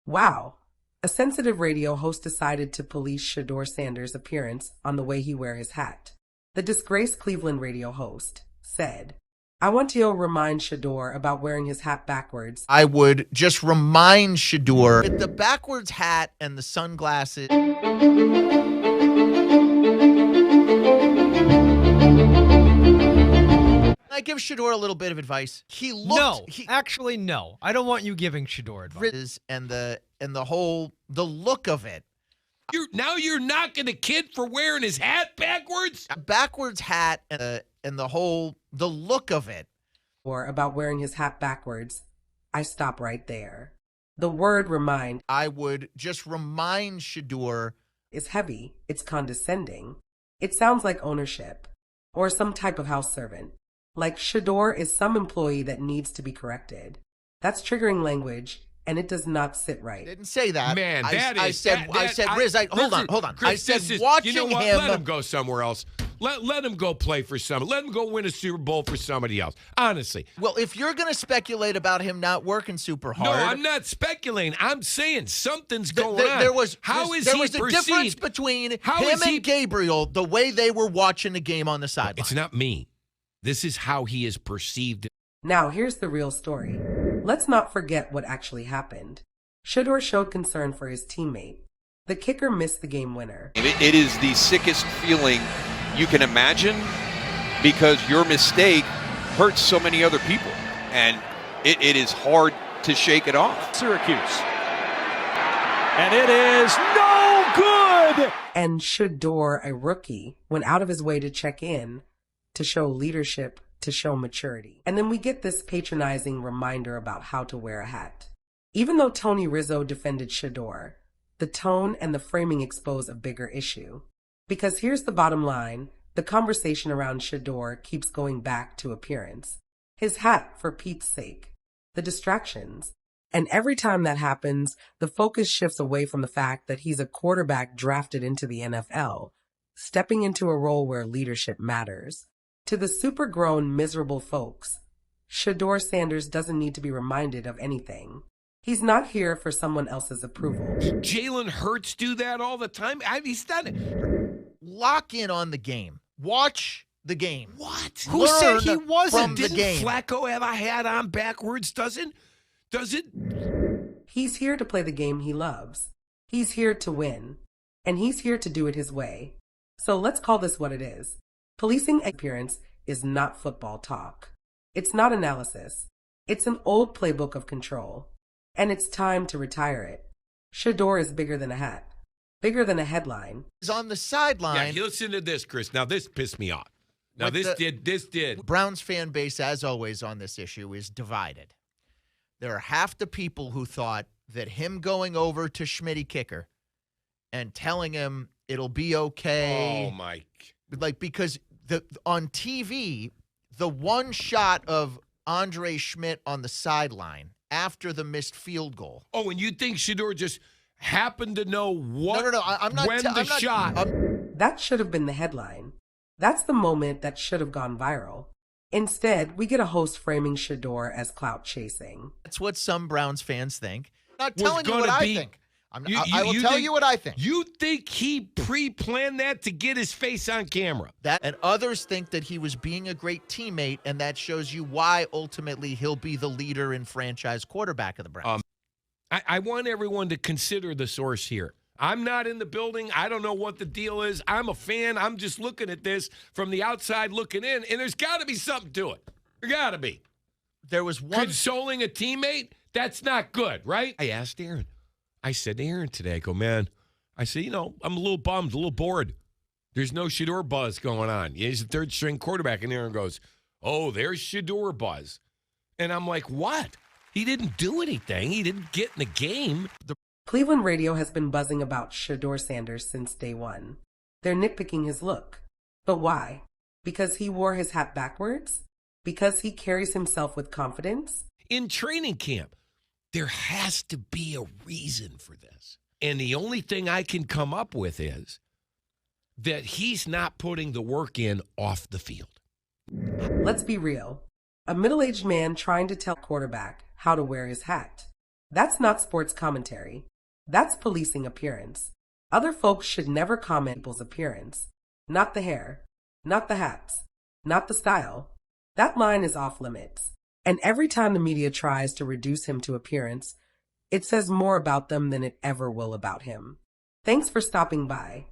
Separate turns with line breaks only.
Wow. A sensitive radio host decided to police Shedeur Sanders' appearance on the way he wear his hat. The disgraced Cleveland radio host said, I want to remind Shedeur about wearing his hat backwards.
I would just remind Shedeur with the backwards hat and the sunglasses. I give Shedeur a little bit of advice.
Actually, no. I don't want you giving Shedeur advice.
And the look of it.
You're knocking a kid for wearing his hat backwards?
A backwards hat and the look of it.
Or about wearing his hat backwards. I stop right there. The word remind.
I would just remind Shedeur.
Is heavy. It's condescending. It sounds like ownership. Or some type of house servant. Like Shedeur is some employee that needs to be corrected. That's triggering language, and it does not sit right.
I didn't say that.
Man,
I said, Riz, hold on.
Chris,
I said, watching
you know what?
him.
Let him go somewhere else. Let him go play for someone. Let him go win a Super Bowl for somebody else. Honestly.
Well, if you're going to speculate about him not working super hard.
No, I'm not speculating. I'm saying something's going on.
There was
perceived?
a difference between him and Gabriel, the way they were watching the game on the sideline.
It's not me. This is how he is perceived.
Now, here's the real story. Let's not forget what actually happened. Shedeur showed concern for his teammate. The kicker missed the game winner.
It is the sickest feeling you can imagine because your mistake hurts so many other people. And it is hard to shake it off.
Syracuse. And it is no good!
And Shedeur, a rookie, went out of his way to check in, to show leadership, to show maturity. And then we get this patronizing reminder about how to wear a hat. Even though Tony Rizzo defended Shedeur, the tone and the framing expose a bigger issue. Because here's the bottom line, the conversation around Shedeur keeps going back to appearance. His hat, for Pete's sake. The distractions. And every time that happens, the focus shifts away from the fact that he's a quarterback drafted into the NFL, stepping into a role where leadership matters. To the super-grown, miserable folks, Shedeur Sanders doesn't need to be reminded of anything. He's not here for someone else's approval.
Jalen Hurts do that all the time. He's done it.
Lock in on the game. Watch the game.
What?
Who said he wasn't?
Didn't
game.
Flacco have a hat on backwards? Does it?
He's here to play the game he loves. He's here to win. And he's here to do it his way. So let's call this what it is. Policing appearance is not football talk. It's not analysis. It's an old playbook of control. And it's time to retire it. Shedeur is bigger than a hat. Bigger than a headline.
He's on the sideline.
Yeah, listen to this, Chris. Now, this pissed me off. Now, this did.
Browns fan base, as always on this issue, is divided. There are half the people who thought that him going over to Schmitty Kicker and telling him it'll be okay.
Oh, Mike.
Because on TV, the one shot of Andre Schmidt on the sideline after the missed field goal.
Oh, and you think Shedeur just happened to know what?
No. I'm not.
When the shot.
That should have been the headline. That's the moment that should have gone viral. Instead, we get a host framing Shedeur as clout chasing.
That's what some Browns fans think. I'm not telling you what I think. I will tell you what I think.
You think he pre-planned that to get his face on camera?
And others think that he was being a great teammate, and that shows you why ultimately he'll be the leader and franchise quarterback of the Browns.
I want everyone to consider the source here. I'm not in the building. I don't know what the deal is. I'm a fan. I'm just looking at this from the outside looking in, and there's got to be something to it. There got to be.
There was one.
Consoling a teammate? That's not good, right? I asked Aaron. I said to Aaron today, I go, man, I said, I'm a little bummed, a little bored. There's no Shedeur buzz going on. He's a third-string quarterback. And Aaron goes, oh, there's Shedeur buzz. And I'm like, what? He didn't do anything. He didn't get in the game.
Cleveland radio has been buzzing about Shedeur Sanders since day one. They're nitpicking his look. But why? Because he wore his hat backwards? Because he carries himself with confidence?
In training camp, there has to be a reason for this. And the only thing I can come up with is that he's not putting the work in off the field.
Let's be real. A middle-aged man trying to tell a quarterback how to wear his hat. That's not sports commentary. That's policing appearance. Other folks should never comment people's appearance. Not the hair, not the hats, not the style. That line is off limits. And every time the media tries to reduce him to appearance, it says more about them than it ever will about him. Thanks for stopping by.